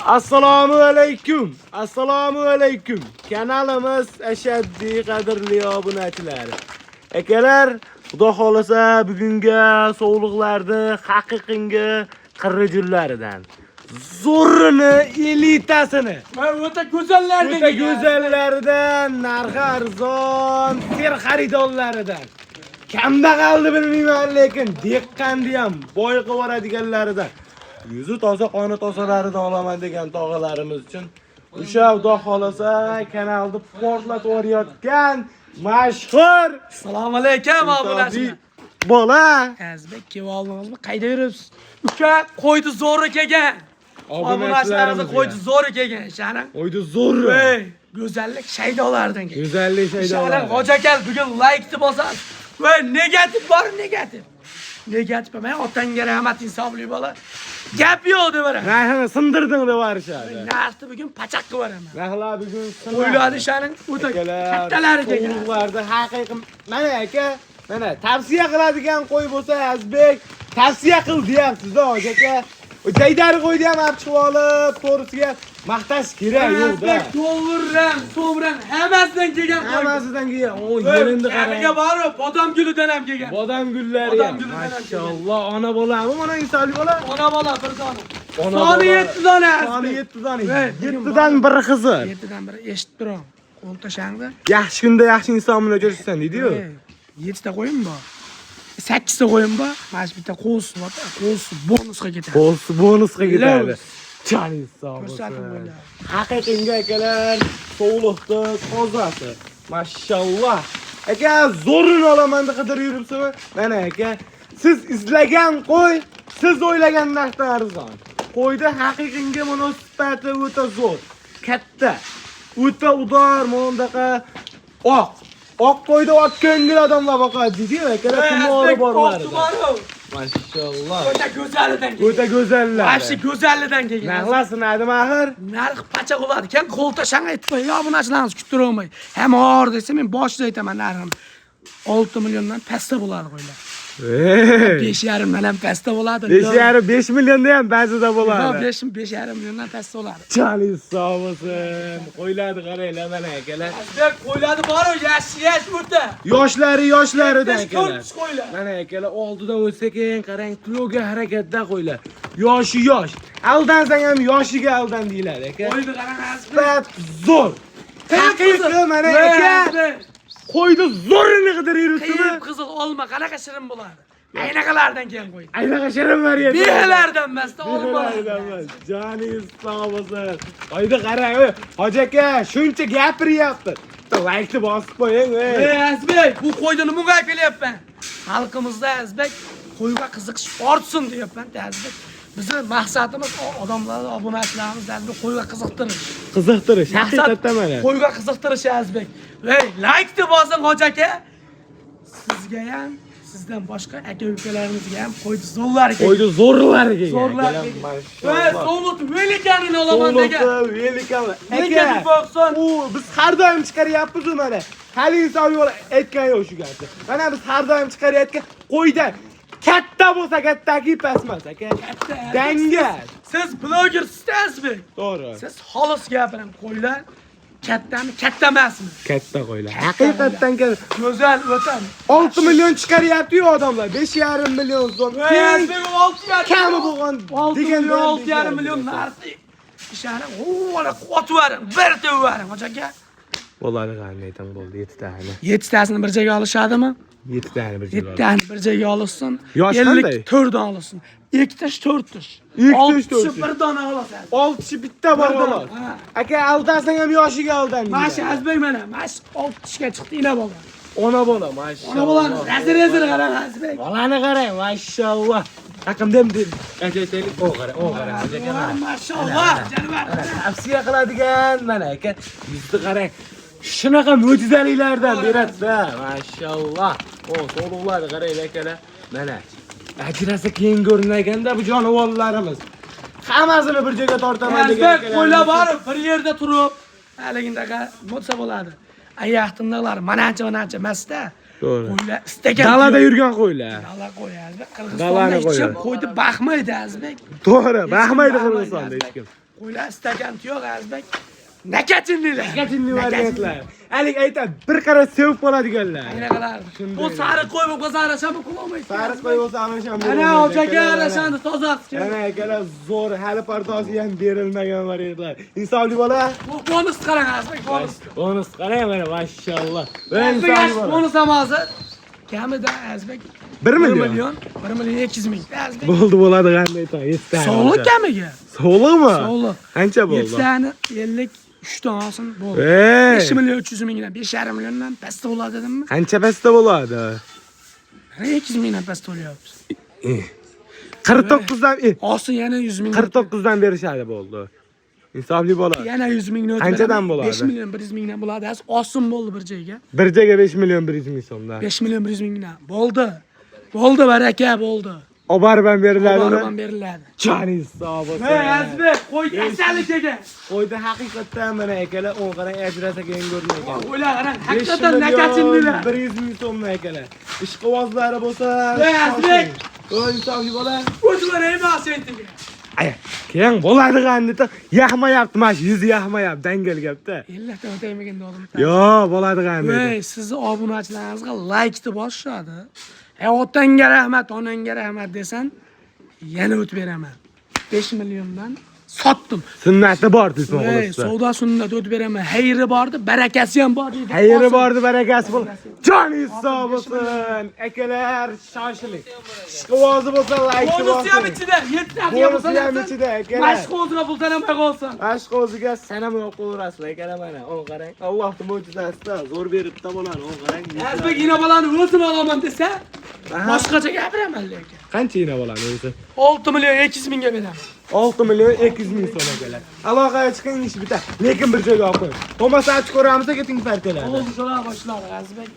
Assalomu alaykum. Assalomu alaykum. Kanalimiz ashaddiy qadrli obunachilari. Akalar, xudo xolasa bugungi sovliqlarni haqiqinga qirrijurlaridan zo'rini elitasini o'ta go'zallaridan narxi arzon ser xaridorlaridan kambag'alni bilmayman lekin deqqanni ham boy qilib yuboradiganlaridan yuzi toza qoni tozalaridan olaman degan tog'alarimiz uchun o'sha xudo xolasa kanalni portlatib yuborayotgan mashhur assalomu alaykum obunachilar. bola Azbek kevoldingizmi? Qayda yuribsiz? Uka qo'ydi zo'ri kelgan. Obunachilarimiz qo'ydi zo'ri kelgan. Shani qo'ydi zo'ri. Ey, go'zallik shaydolaridan kelgan. Go'zallik shaydolari. Shani hojakal bugun like bosasiz. Voy, negativ bor, negativ. Negativ men otangga rahmat hisobli bola. Gap yo'q deb beraman. Rahimni sindirding deb berishadi. Narxni bugun pachaq qilib beraman. Rahlar bugun O'yladi shaning o'ta kattalari kelgan. Qo'ylarda haqiqiy mana aka, mana tavsiya qiladigan qo'y bo'lsa Azbek tavsiya qil deyapsiz-da aka. Jaydari qo'ydi ham olib chiqib olib, to'g'risiga maqtash kerak yo'q-da. Azbek to'g'ridan, so'mran hammasidan kelgan qo'y. Hammasidan kelgan. O yerinde qarang. Yerga borib, bodom gulidan ham kelgan. Bodom gullari. Bodom gulidan ham Maşallah, ona bolami, mana insonli bola. Ona bola bir dona. Soni 7 dona. Soni 7 dona. 7dan biri qizil. 7dan biri eshitib turam. Qo'l tashangda. Yaxshi kunda yaxshi inson bilan uchrashsan deydi-yu. 7 ta qo'yim bor. 8 ta qo'yim bor. Mana shu bitta qo'lsi bor. Qo'lsi bonusga ketadi. Bonusga ketadi. Chanis Ko'rsatib qo'ylar. Haqiqinga akalar, sovliqni tozasi. Mashallah. Aka zo'rini olaman deb qidirib yuribsizmi? Mana aka, siz izlagan qo'y, siz o'ylagan narxdan arzon. Qo'yda haqiqinga munosabati o'ta zo'r, katta, o'ta udor, mondaqa oq qo'yda ot ko'ngil odamlar boqadi deydi-yu, akalar tumori borlar. Mashallah. O'ta go'zalidan kelgan. O'ta go'zallar. Yaxshi go'zallidan kelgan. Narxlasin adimi axir? Narx pacha bo'ladi. Keyin qo'l tashang aytib qo'y. Yo bunachilarimiz kutib turolmay. Ham or desa men boshida aytaman narxini. 6 milliondan pastda bo'ladi qo'ylar. 5,5 million pastda bo'ladi. 5,5 5 millionda ham ba'zida bo'ladi. 5,5 milliondan pastda bo'ladi. Chalis sog' bo'lsin. Qo'ylarni qaranglar mana akalar. Azbek qo'yladi bor-ku, yash o'ta. Yoshlaridan akalar. Qo'ylar. Mana akalar oldida o'lsa keyin qarang, tuyoga harakatda qo'ylar. Yosh. Aldansang ham yoshiga aldan deyiladi aka. Qo'yni qarang Azbek. Sifat zo'r. Haqiqiy mana aka. Qo'ydi zo'rini qidirib yuribsizmi? Qiyin qizil olma, qanaqa shirin bo'ladi. Aynaqalardan keyin qo'y. Aynaqa shirin beryapti. Belardan emasda olmalar. Joningiz sog' bo'lsin. Oyda qarang, hoji aka, shuncha gapiryapti. Like bosib qo'ying, Ey Azbek, bu qo'yni nimaga aytayapman? Xalqimizda Azbek qo'yga qiziqish ortsin deyapman, Azbek. Bizning maqsadimiz odamlarni, obunachilarimizni qo'yga qiziqtirish. Haqiqatdan mana. Qo'yga qiziqtirish Azbek. Ey, like deb bosing hoji aka. Sizga ham, sizdan boshqa aka-ukalarimizga ham qo'ydi zo'rlari kelgan. Qo'ydi zo'rlariga. Zo'rlar. Ey, so'lut velikanini olaman degan. Velikan. Aka, biz har doim chiqaryapmiz mana. Hali inson yo'l aytgan yo'q shu gapni. Mana biz har doim chiqarayotgan qo'ydan katta bo'lsa kattaki pasmas aka. Dangas. Siz blogersiz Azbek. To'g'ri. Siz xolis gapiring, qo'ylar kattami, katta emasmi? Katta qo'ylar. Haqiqatdan go'zal o'tan. 6 million chiqaryapti-yu odamlar. 5,5 million so'm. Azbek 6,5 kami bo'lgan degan 6,5 million narxi. Ishani o'la qotvaring, bir tevaring hoji aka. Bo'ladi qanday aytam bo'ldi 7 tani. 7 tasini bir joyga olishadimi? 7 tani bir joyga. 7 tani bir joyga olsin. Yosh qanday? 54 dan olsin. 2 tash 4 tash. 2 tash 4 tash. Bir dona olasan. 6 bitta bor xolos. Aka aldasang ham yoshiga aldan. Mash Azbek mana, mash 6 tishga chiqdi ina bola. Ona bola, mashallah. Ona bolani razir qarang Azbek. Bolani qarang, mashallah. Raqamdan aytaylik, o qarang. Mashallah, janob. Tavsiya qiladigan mana aka, yuzni qarang. Shunaqa mo'jizaliklardan beradi-da, mashallah. O, so'rovlarni qarang akalar. Mana ajrasa keyin ko'rinaganda bu jonivorlarimiz. Hammasini bir joyga tortaman degan Azbek qo'ylab borib, bir yerda turib, haligindaqa bo'lsa bo'ladi. Oyoqtimdalar manancha emasda. To'g'ri. Qo'ylar istagan. Dalada yurgan qo'ylar. Dala qo'yadi. Qirg'izistonda hech kim qo'ydi baxmaydi Azbek. To'g'ri, baxmaydi Qirg'izistonda hech kim. Qo'ylar istakant yo'q Azbek. Nakatindilar. Nakatinli variantlar. Alik aytadi, bir qara sevib qoladiganlar. Qanaqalar? Bu sariq qo'y bo'lib qozarasham qilolmaysiz. Sariq qo'y bo'lsa anasham. Ana ojaga arashani tozaltib. Ana akalar zo'r, hali pardozi ham berilmagan variantlar. Insonli bola. Bu bonus qarang Azbek, bonus. Bonus qarang mana, mashallah. Azbek bonus ham hozir. Kamida Azbek 1 1 million. million 1 million 200 ming. Azbek. Bo'ldi bo'ladi qanday to, 7 ta. Sog'liq kamiga. Sog'liqmi? Sog'liq. Qancha bo'ldi? 7 tani 53 ta olsin bo'ldi. 5 million 300 mingdan 5,5 milliondan pastda bo'ladi dedimmi? Qancha pastda bo'ladi? 200 mingdan pastda bo'lyapti. 49 dan, Olsin yana 100 ming. 49 dan berishadi bo'ldi. Insofli bo'ladi. Yana 100 mingni o'tib. Qanchadan bo'ladi? 5 million 100 mingdan bo'ladi. Olsin bo'ldi bir joyga. Bir joyga 5 million 100 ming so'mdan. 5 million 100 mingdan. Bo'ldi. Bo'ldi baraka, bo'ldi. Obarban Barban beriladimi? beriladi. Jonis sog' bo'lsin. Hey Azbek, qo'y kasalligiga. Qo'yda haqiqatdan mana akalar 10 qarang ajrasa keyin ko'rmaykan. O'ylar qarang, haqiqatan nakatindilar. 100 ming so'mdan akalar. Ishqibozlari bo'lsa, Hey Azbek, o'y insofli bola. o'zlari emas entiga. Ay, keyin bo'ladiganida yaxmayapti, mana shu yuzi yaxmayapti, dangal gapda. 50 ta o'taymagan dodim. Yo, bo'ladiganida. Voy, sizni obunachilaringizga like deb boshladi. Otangga rahmat, onangga rahmat desan, yana o'tib beraman. 5 milliondan sotdim. Sunnati bor desa Voy, bo'lsa. savdo sunnati o'tib beraman. Xayri bordi, barakasi ham bor deydi. Xayri bordi, barakasi bor. Jonis sog' bo'lsin. Akalar, shoshiling. Ishqibozi bo'lsa, like Bonusi ham ichida, 7 ta Bonusi ham ichida, akalar. Mashq o'zina pul tanamay qolsin. Mashq o'ziga sanamay qo'yaverasizlar, akalar mana. O'n qarang. Allohning mo'jizasida zo'r beribdi bo'lani, o'n qarang. Azbek ina bolani o'zim olaman desa, boshqacha gapiraman lekin. Qancha ina bo'lani o'zi? 6 million 200 mingga beraman. 6 million 200 ming so'm akalar. Aloqaga chiqing ish bitar. Lekin bir joyga olib qo'ying. Bo'lmasa ochib ko'ramiz, keting parkalar. Oldu sholar boshlar Azbek.